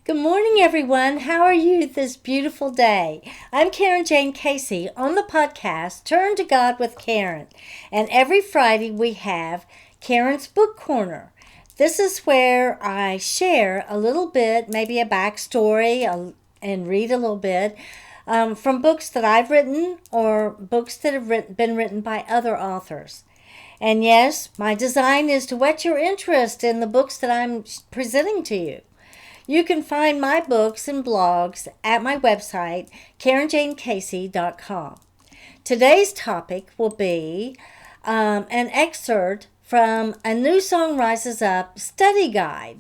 Good morning, everyone. How are you this beautiful day? I'm Karen Jane Casey on the podcast Turn to God with Carin. And every Friday we have Carin's Book Corner. This is where I share a little bit, maybe a backstory, and read a little bit from books that I've written or books that have been written by other authors. And yes, my design is to whet your interest in the books that I'm presenting to you. You can find my books and blogs at my website, karenjanecasey.com. Today's topic will be an excerpt from A New Song Rises Up study guide.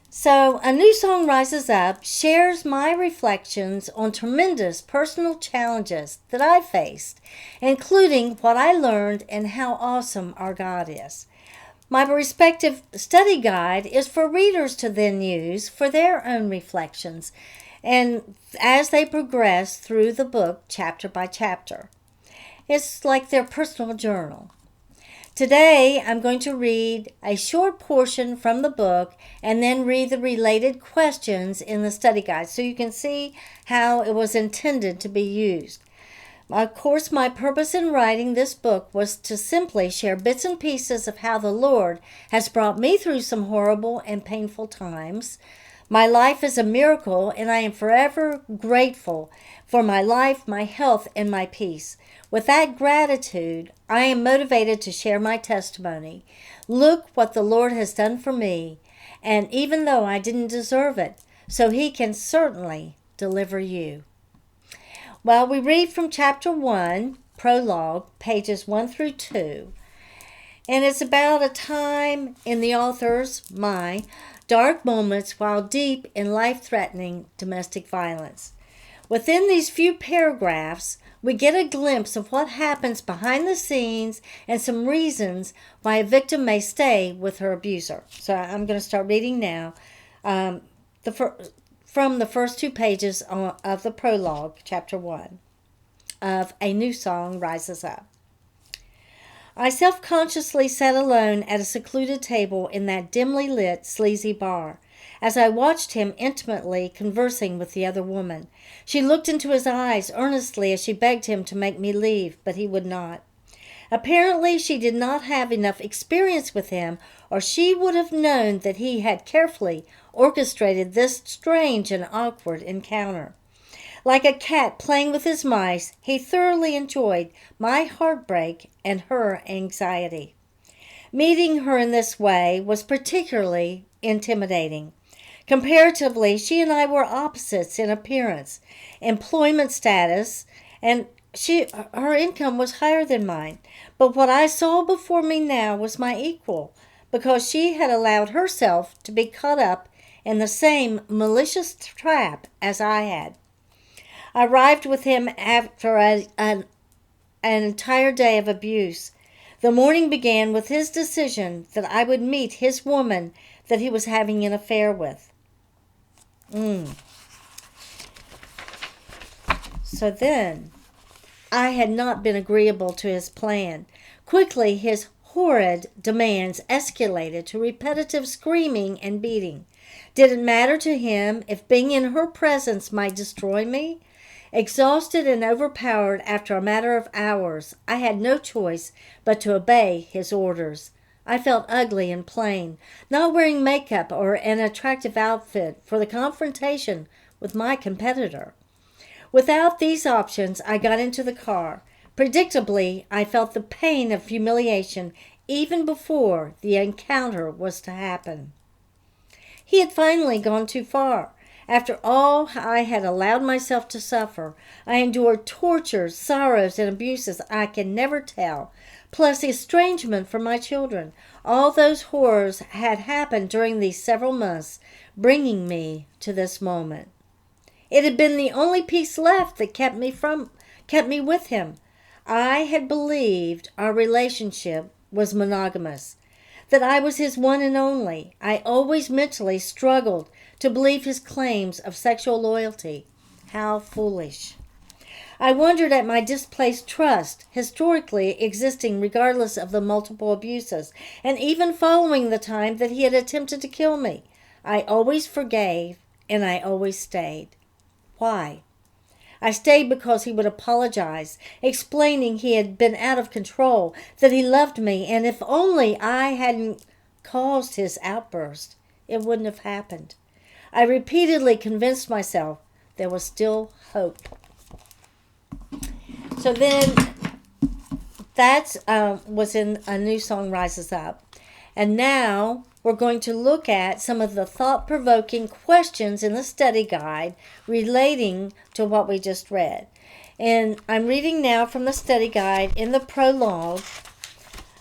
So, A New Song Rises Up shares my reflections on tremendous personal challenges that I faced, including what I learned and how awesome our God is. My respective study guide is for readers to then use for their own reflections and as they progress through the book chapter by chapter. It's like their personal journal. Today I'm going to read a short portion from the book and then read the related questions in the study guide so you can see how it was intended to be used. Of course, my purpose in writing this book was to simply share bits and pieces of how the Lord has brought me through some horrible and painful times. My life is a miracle, and I am forever grateful for my life, my health, and my peace. With that gratitude, I am motivated to share my testimony. Look what the Lord has done for me, and even though I didn't deserve it, so He can certainly deliver you. Well, we read from chapter 1, prologue, pages 1 through 2. And it's about a time in the author's, my, dark moments while deep in life-threatening domestic violence. Within these few paragraphs, we get a glimpse of what happens behind the scenes and some reasons why a victim may stay with her abuser. So I'm going to start reading now. From the first 2 pages of the prologue, chapter 1, of A New Song Rises Up. I self-consciously sat alone at a secluded table in that dimly lit, sleazy bar, as I watched him intimately conversing with the other woman. She looked into his eyes earnestly as she begged him to make me leave, but he would not. Apparently, she did not have enough experience with him, or she would have known that he had carefully orchestrated this strange and awkward encounter. Like a cat playing with his mice, he thoroughly enjoyed my heartbreak and her anxiety. Meeting her in this way was particularly intimidating. Comparatively, she and I were opposites in appearance, employment status, and her income was higher than mine. But what I saw before me now was my equal, because she had allowed herself to be caught up in the same malicious trap as I had. I arrived with him after an entire day of abuse. The morning began with his decision that I would meet his woman that he was having an affair with. So then, I had not been agreeable to his plan. Quickly, his horrid demands escalated to repetitive screaming and beating. Did it matter to him if being in her presence might destroy me? Exhausted and overpowered after a matter of hours, I had no choice but to obey his orders. I felt ugly and plain, not wearing makeup or an attractive outfit for the confrontation with my competitor. Without these options, I got into the car. Predictably, I felt the pain of humiliation even before the encounter was to happen. He had finally gone too far. After all I had allowed myself to suffer, I endured tortures, sorrows, and abuses I can never tell, plus estrangement from my children. All those horrors had happened during these several months, bringing me to this moment. It had been the only piece left that kept me with him. I had believed our relationship was monogamous, that I was his one and only. I always mentally struggled to believe his claims of sexual loyalty. How foolish. I wondered at my displaced trust, historically existing regardless of the multiple abuses, and even following the time that he had attempted to kill me. I always forgave and I always stayed. Why? I stayed because he would apologize, explaining he had been out of control, that he loved me, and if only I hadn't caused his outburst, it wouldn't have happened. I repeatedly convinced myself there was still hope. So then that was in A New Song Rises Up. And now we're going to look at some of the thought-provoking questions in the study guide relating to what we just read. And I'm reading now from the study guide in the prologue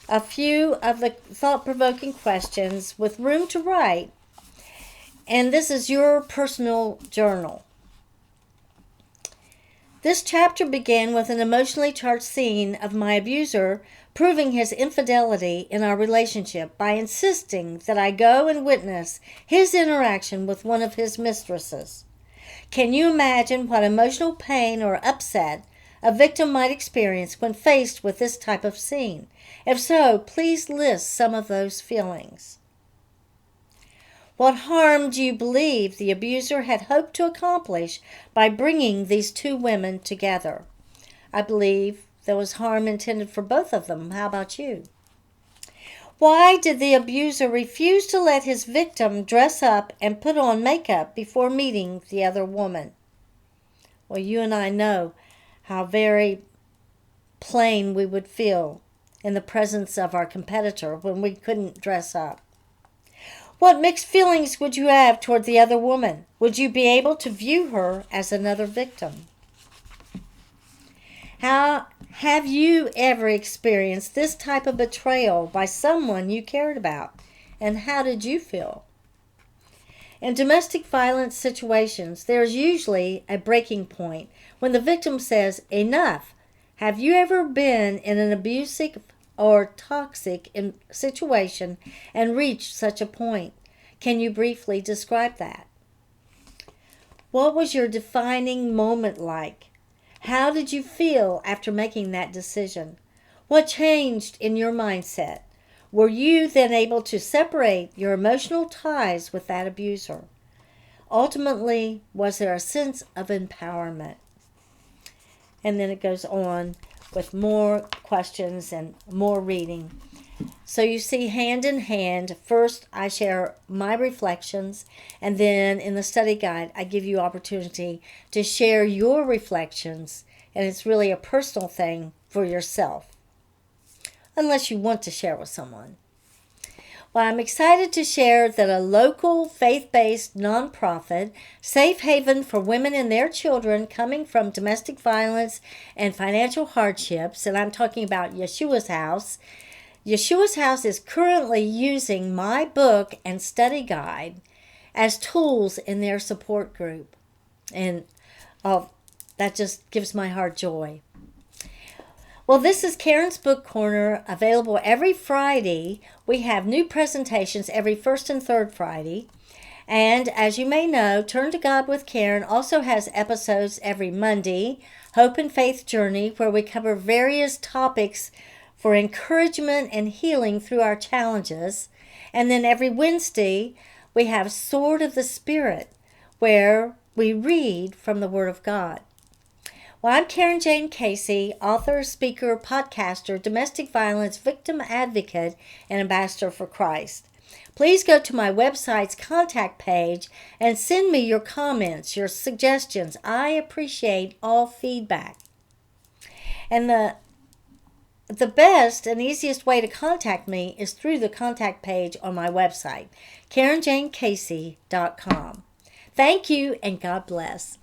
a few of the thought-provoking questions with room to write. And this is your personal journal. This chapter began with an emotionally charged scene of my abuser proving his infidelity in our relationship by insisting that I go and witness his interaction with one of his mistresses. Can you imagine what emotional pain or upset a victim might experience when faced with this type of scene? If so, please list some of those feelings. What harm do you believe the abuser had hoped to accomplish by bringing these two women together? I believe there was harm intended for both of them. How about you? Why did the abuser refuse to let his victim dress up and put on makeup before meeting the other woman? Well, you and I know how very plain we would feel in the presence of our competitor when we couldn't dress up. What mixed feelings would you have toward the other woman? Would you be able to view her as another victim? How have you ever experienced this type of betrayal by someone you cared about? And how did you feel? In domestic violence situations, there is usually a breaking point when the victim says, "Enough." Have you ever been in an abusive or toxic situation and reached such a point? Can you briefly describe that? What was your defining moment like? How did you feel after making that decision? What changed in your mindset? Were you then able to separate your emotional ties with that abuser? Ultimately, was there a sense of empowerment? And then it goes on with more questions and more reading. So you see, hand in hand, first I share my reflections, and then in the study guide I give you opportunity to share your reflections, and it's really a personal thing for yourself, unless you want to share with someone. Well, I'm excited to share that a local faith-based nonprofit, safe haven for women and their children coming from domestic violence and financial hardships, and I'm talking about Yeshua's House. Yeshua's House is currently using my book and study guide as tools in their support group. And that just gives my heart joy. Well, this is Carin's Book Corner, available every Friday. We have new presentations every first and third Friday. And as you may know, Turn to God with Carin also has episodes every Monday, Hope and Faith Journey, where we cover various topics for encouragement and healing through our challenges. And then every Wednesday, we have Sword of the Spirit, where we read from the Word of God. Well, I'm Carin Jane Casey, author, speaker, podcaster, domestic violence victim advocate, and ambassador for Christ. Please go to my website's contact page and send me your comments, your suggestions. I appreciate all feedback. And the best and easiest way to contact me is through the contact page on my website, CarinJaneCasey.com. Thank you, and God bless.